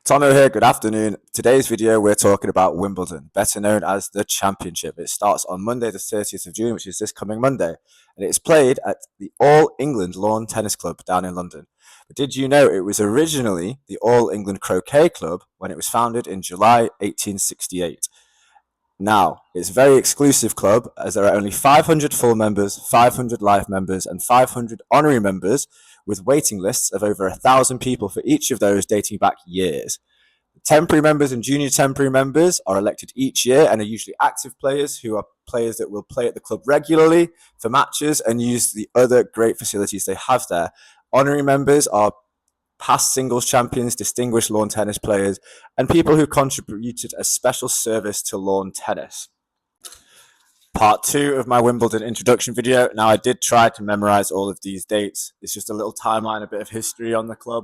Tono here, good afternoon. Today's video we're talking about Wimbledon, better known as the Championship. It starts on Monday the 30th of June, which is this coming Monday, and it's played at the All England Lawn Tennis Club down in London. But did you know it was originally the All England Croquet Club when it was founded in July 1868? Now, it's a very exclusive club as there are only 500 full members, 500 life members, and 500 honorary members with waiting lists of over 1,000 people for each of those dating back years. Temporary members and junior temporary members are elected each year and are usually active players who are players that will play at the club regularly for matches and use the other great facilities they have there. Honorary members are past singles champions, distinguished lawn tennis players, and people who contributed a special service to lawn tennis. Part 2 of my Wimbledon introduction video. Now, I did try to memorize all of these dates. It's just a little timeline, a bit of history on the club,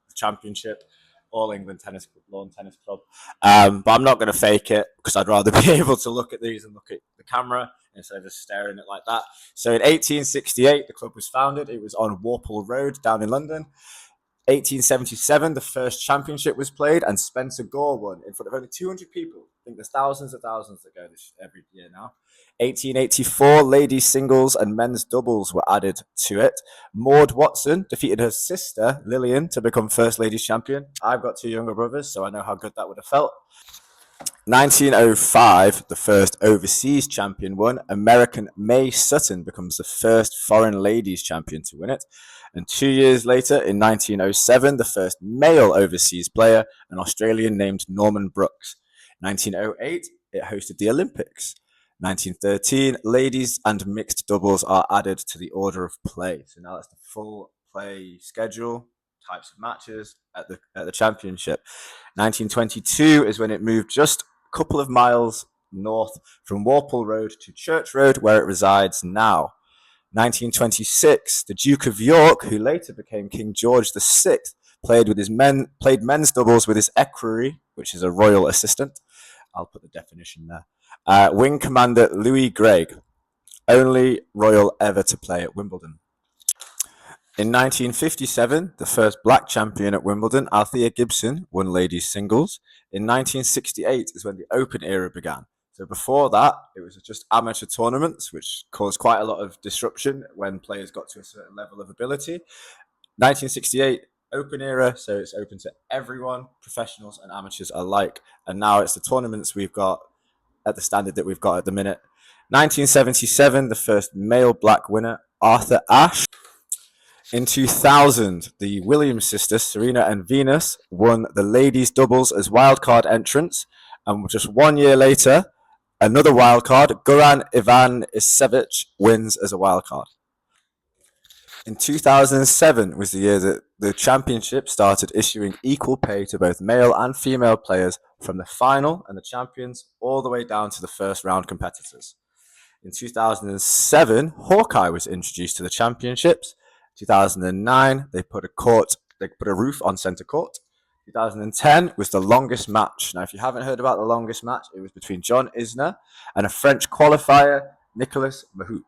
the championship, All England Tennis Lawn Tennis Club. But I'm not going to fake it because I'd rather be able to look at these and look at the camera instead of just staring at it like that. So in 1868, the club was founded. It was on Warple Road down in London. 1877, the first championship was played, and Spencer Gore won in front of only 200 people. I think there's thousands and thousands that go this every year now. 1884, ladies singles and men's doubles were added to it. Maud Watson defeated her sister, Lillian, to become first ladies champion. I've got 2 younger brothers, so I know how good that would have felt. 1905, the first overseas champion won. American Mae Sutton becomes the first foreign ladies champion to win it. And 2 years later, in 1907, the first male overseas player, an Australian named Norman Brooks. 1908, it hosted the Olympics. 1913, ladies and mixed doubles are added to the order of play. So now that's the full play schedule, types of matches at the championship. 1922 is when it moved just a couple of miles north from Warple Road to Church Road, where it resides now. 1926, the Duke of York, who later became King George VI, played men's doubles with his equerry, which is a royal assistant. I'll put the definition there. Wing Commander Louis Gregg, only royal ever to play at Wimbledon. In 1957, the first black champion at Wimbledon, Althea Gibson, won ladies singles. In 1968 is when the Open era began. So before that, it was just amateur tournaments, which caused quite a lot of disruption when players got to a certain level of ability. 1968, Open era, so it's open to everyone, professionals and amateurs alike. And now it's the tournaments we've got at the standard that we've got at the minute. 1977, the first male black winner, Arthur Ashe. In 2000, the Williams sisters, Serena and Venus, won the ladies' doubles as wildcard entrants. And just 1 year later, another wildcard, Goran Ivanisevic, wins as a wildcard. In 2007 was the year that the championship started issuing equal pay to both male and female players from the final and the champions all the way down to the first round competitors. In 2007, Hawkeye was introduced to the championships. 2009, they put a roof on centre court. 2010 was the longest match. Now, if you haven't heard about the longest match, it was between John Isner and a French qualifier, Nicolas Mahut.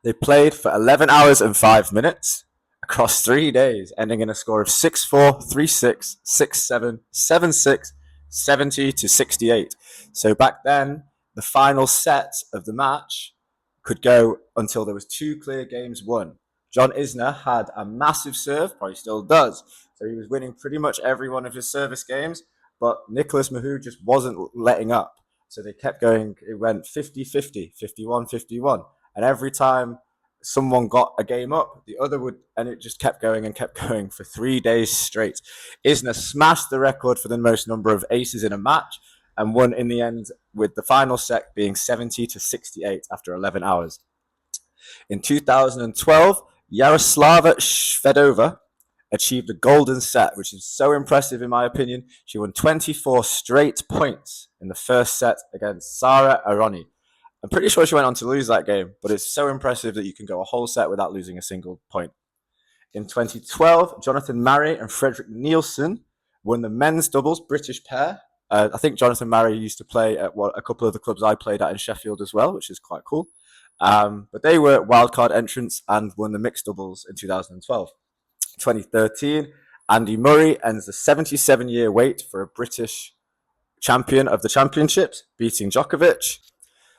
They played for 11 hours and 5 minutes across 3 days, ending in a score of 6-4, 3-6, 6-7, 7-6, 70-68. So back then, the final set of the match could go until there was 2 clear games won. John Isner had a massive serve, probably still does. So he was winning pretty much every one of his service games, but Nicolas Mahut just wasn't letting up. So they kept going. It went 50-50, 51-51. And every time someone got a game up, the other would, and it just kept going for 3 days straight. Isner smashed the record for the most number of aces in a match and won in the end, with the final set being 70-68 after 11 hours. In 2012, Yaroslava Shvedova achieved a golden set, which is so impressive in my opinion. She won 24 straight points in the first set against Sara Aroni. I'm pretty sure she went on to lose that game, but it's so impressive that you can go a whole set without losing a single point. In 2012, Jonathan Marray and Frederick Nielsen won the men's doubles British pair. I think Jonathan Marray used to play at a couple of the clubs I played at in Sheffield as well, which is quite cool. But they were wildcard entrants and won the mixed doubles in 2012. 2013, Andy Murray ends the 77-year wait for a British champion of the championships, beating Djokovic.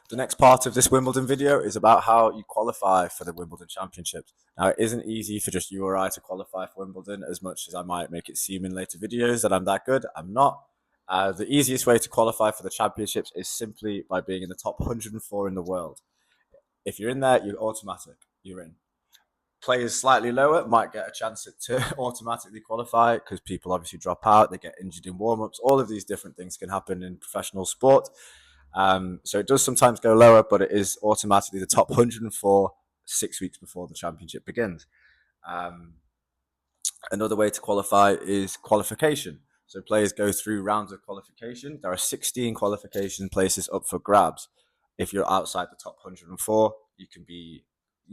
The next part of this Wimbledon video is about how you qualify for the Wimbledon Championships. Now, it isn't easy for just you or I to qualify for Wimbledon, as much as I might make it seem in later videos that I'm that good. I'm not. The easiest way to qualify for the championships is simply by being in the top 104 in the world. If you're in there, you're automatic. You're in. Players slightly lower might get a chance to automatically qualify because people obviously drop out, they get injured in warm-ups. All of these different things can happen in professional sport. So it does sometimes go lower, but it is automatically the top 104 6 weeks before the championship begins. Another way to qualify is qualification. So players go through rounds of qualification. There are 16 qualification places up for grabs. If you're outside the top 104, you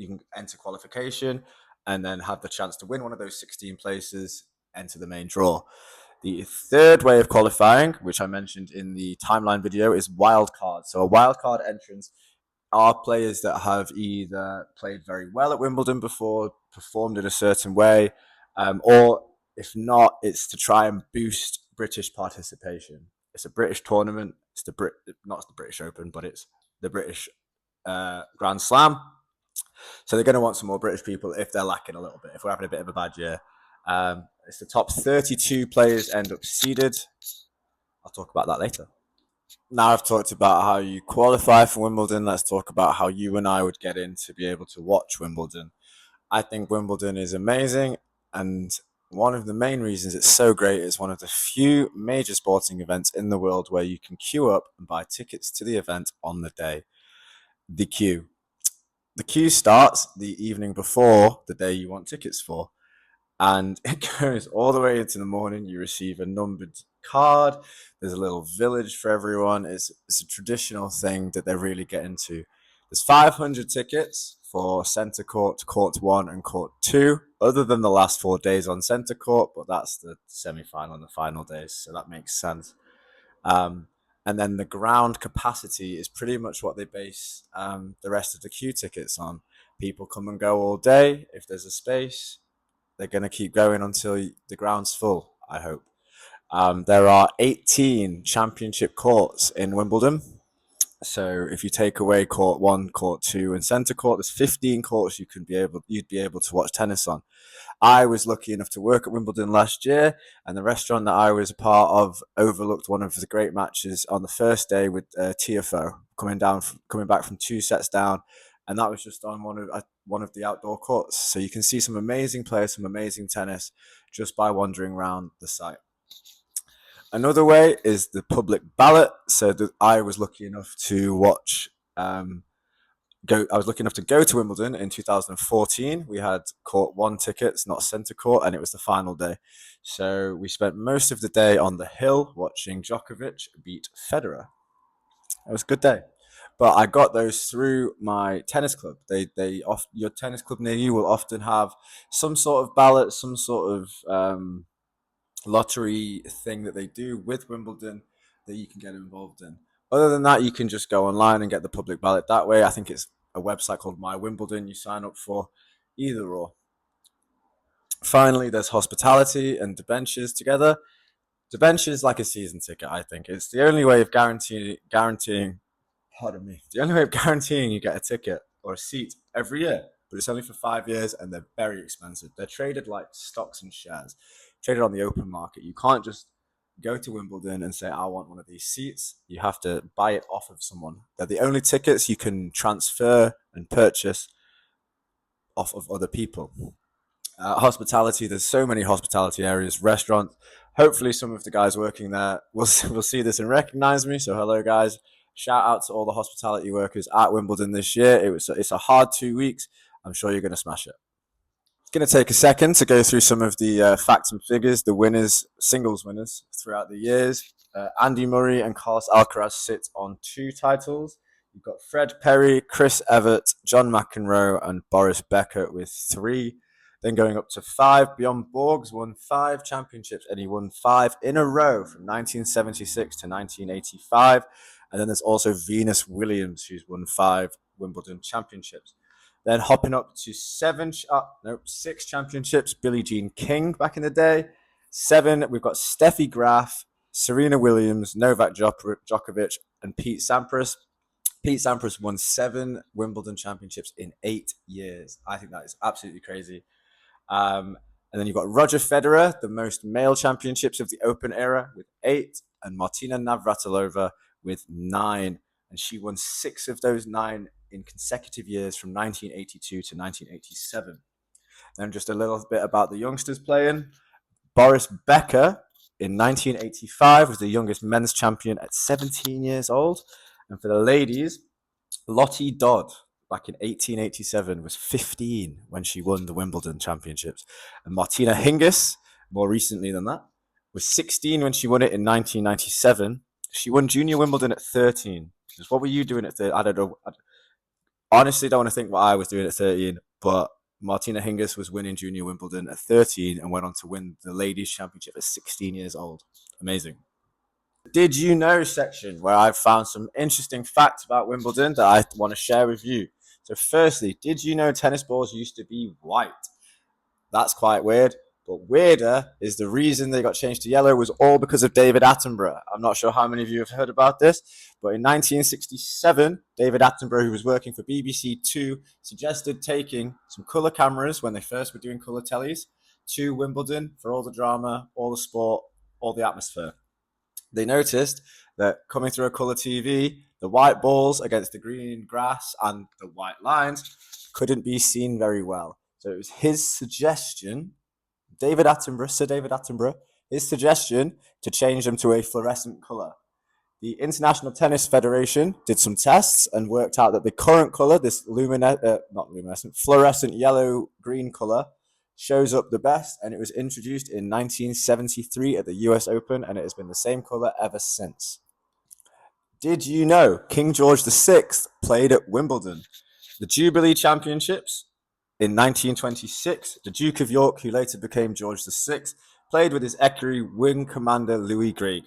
can enter qualification and then have the chance to win one of those 16 places, enter the main draw. The third way of qualifying, which I mentioned in the timeline video, is wildcard. So a wildcard entrance are players that have either played very well at Wimbledon before, performed in a certain way, or if not, it's to try and boost British participation. It's a British tournament. It's not the British Open, but it's the British Grand Slam. So they're going to want some more British people if they're lacking a little bit, if we're having a bit of a bad year. It's the top 32 players end up seeded. I'll talk about that later. Now I've talked about how you qualify for Wimbledon. Let's talk about how you and I would get in to be able to watch Wimbledon. I think Wimbledon is amazing, and one of the main reasons it's so great is one of the few major sporting events in the world where you can queue up and buy tickets to the event on the day. The queue. The queue starts the evening before the day you want tickets for, and it goes all the way into the morning. You receive a numbered card. There's a little village for everyone. It's a traditional thing that they're really getting to. There's 500 tickets for centre court, court 1 and court 2, other than the last 4 days on centre court, but that's the semi-final and the final days, so that makes sense. And then the ground capacity is pretty much what they base the rest of the queue tickets on. People come and go all day. If there's a space, they're going to keep going until the ground's full, I hope. There are 18 championship courts in Wimbledon. So if you take away court 1, court 2, and centre court, there's 15 courts you'd be able to watch tennis on. I was lucky enough to work at Wimbledon last year, and the restaurant that I was a part of overlooked one of the great matches on the first day with Tiafoe coming back from 2 sets down, and that was just on one of the outdoor courts. So you can see some amazing players, some amazing tennis, just by wandering around the site. Another way is the public ballot. So I was lucky enough to watch. I was lucky enough to go to Wimbledon in 2014. We had court 1 tickets, not centre court, and it was the final day. So we spent most of the day on the hill watching Djokovic beat Federer. It was a good day. But I got those through my tennis club. Your tennis club near you will often have some sort of ballot, some sort of lottery thing that they do with Wimbledon that you can get involved in. Other than that, you can just go online and get the public ballot that way. I think it's a website called My Wimbledon you sign up for, either or. Finally, there's hospitality and debentures together. Debentures like a season ticket, I think. It's the only way of guaranteeing you get a ticket or a seat every year, but it's only for 5 years and they're very expensive. They're traded like stocks and shares, traded on the open market. You can't just go to Wimbledon and say, I want one of these seats. You have to buy it off of someone. They're the only tickets you can transfer and purchase off of other people. Hospitality, there's so many hospitality areas, restaurants. Hopefully some of the guys working there will see this and recognize me. So hello, guys. Shout out to all the hospitality workers at Wimbledon this year. It's a hard 2 weeks. I'm sure you're going to smash it. It's going to take a second to go through some of the facts and figures, the winners, singles winners throughout the years. Andy Murray and Carlos Alcaraz sit on 2 titles. You've got Fred Perry, Chris Evert, John McEnroe, and Boris Becker with 3. Then going up to 5, Bjorn Borg's won 5 championships, and he won 5 in a row from 1976 to 1985. And then there's also Venus Williams, who's won 5 Wimbledon championships. Then hopping up to 6 championships, Billie Jean King back in the day. 7, we've got Steffi Graf, Serena Williams, Novak Djokovic, and Pete Sampras. Pete Sampras won 7 Wimbledon championships in 8 years. I think that is absolutely crazy. And then you've got Roger Federer, the most male championships of the Open era, with 8, and Martina Navratilova with 9. And she won 6 of those 9 in consecutive years from 1982 to 1987. Then just a little bit about the youngsters playing. Boris Becker in 1985 was the youngest men's champion at 17 years old. And for the ladies, Lottie Dodd back in 1887 was 15 when she won the Wimbledon championships. And Martina Hingis, more recently than that, was 16 when she won it in 1997. She won Junior Wimbledon at 13. Just what were you doing at 13? I don't know. I honestly don't want to think what I was doing at 13, but Martina Hingis was winning Junior Wimbledon at 13 and went on to win the ladies' championship at 16 years old. Amazing. Did you know section where I've found some interesting facts about Wimbledon that I want to share with you. So firstly, did you know tennis balls used to be white? That's quite weird. But weirder is the reason they got changed to yellow was all because of David Attenborough. I'm not sure how many of you have heard about this, but in 1967, David Attenborough, who was working for BBC Two, suggested taking some colour cameras when they first were doing colour tellies to Wimbledon for all the drama, all the sport, all the atmosphere. They noticed that coming through a colour TV, the white balls against the green grass and the white lines couldn't be seen very well. So it was his suggestion, Sir David Attenborough, his suggestion to change them to a fluorescent colour. The International Tennis Federation did some tests and worked out that the current colour, this fluorescent yellow-green colour, shows up the best, and it was introduced in 1973 at the US Open, and it has been the same colour ever since. Did you know King George VI played at Wimbledon? The Jubilee Championships in 1926, the Duke of York, who later became George VI, played with his equerry wing commander Louis Greig.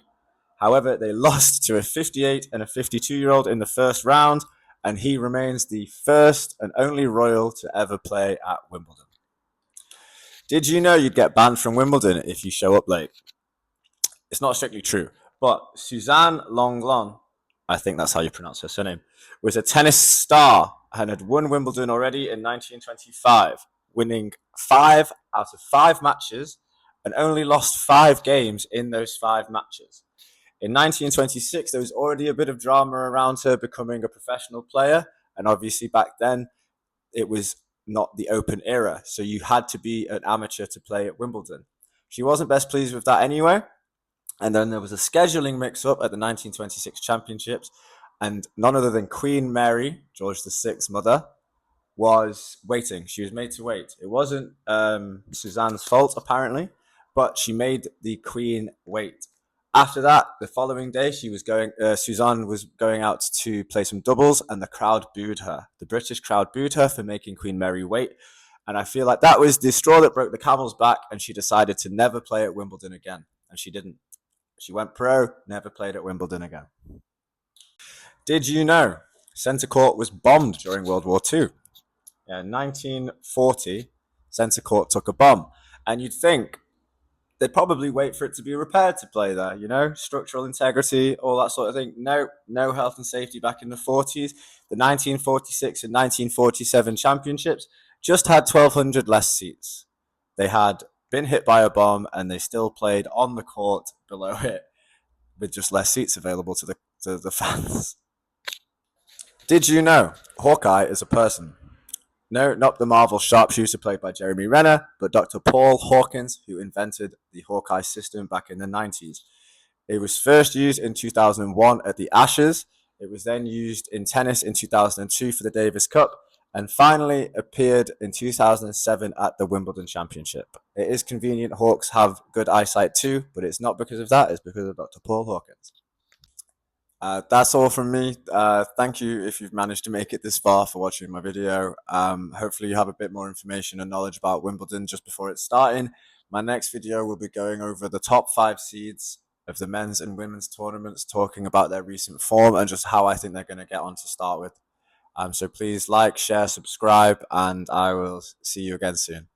However, they lost to a 58 and a 52-year-old in the first round, and he remains the first and only royal to ever play at Wimbledon. Did you know you'd get banned from Wimbledon if you show up late? It's not strictly true, but Suzanne Lenglen, I think that's how you pronounce her surname, was a tennis star and had won Wimbledon already in 1925, winning 5 out of 5 matches and only lost 5 games in those 5 matches. In 1926, there was already a bit of drama around her becoming a professional player, and obviously back then it was not the Open era, so you had to be an amateur to play at Wimbledon. She wasn't best pleased with that anyway, and then there was a scheduling mix-up at the 1926 championships, and none other than Queen Mary, George VI's mother, was waiting. She was made to wait. It wasn't Suzanne's fault, apparently, but she made the Queen wait. After that, the following day, Suzanne was going out to play some doubles, and the crowd booed her. The British crowd booed her for making Queen Mary wait, and I feel like that was the straw that broke the camel's back, and she decided to never play at Wimbledon again, and she didn't. She went pro, never played at Wimbledon again. Did you know Centre Court was bombed during World War II? In 1940, Centre Court took a bomb, and you'd think they'd probably wait for it to be repaired to play there, structural integrity, all that sort of thing. No health and safety back in the 40s. The 1946 and 1947 championships just had 1,200 less seats. They had been hit by a bomb, and they still played on the court below it with just less seats available to the fans. Did you know Hawkeye is a person? No, not the Marvel sharpshooter played by Jeremy Renner, but Dr. Paul Hawkins, who invented the Hawkeye system back in the 90s. It was first used in 2001 at the Ashes. It was then used in tennis in 2002 for the Davis Cup, and finally appeared in 2007 at the Wimbledon Championship. It is convenient Hawks have good eyesight too, but it's not because of that, it's because of Dr. Paul Hawkins. That's all from me. Thank you if you've managed to make it this far for watching my video. Hopefully you have a bit more information and knowledge about Wimbledon just before it's starting. My next video will be going over the top 5 seeds of the men's and women's tournaments, talking about their recent form and just how I think they're going to get on to start with. So please like, share, subscribe, and I will see you again soon.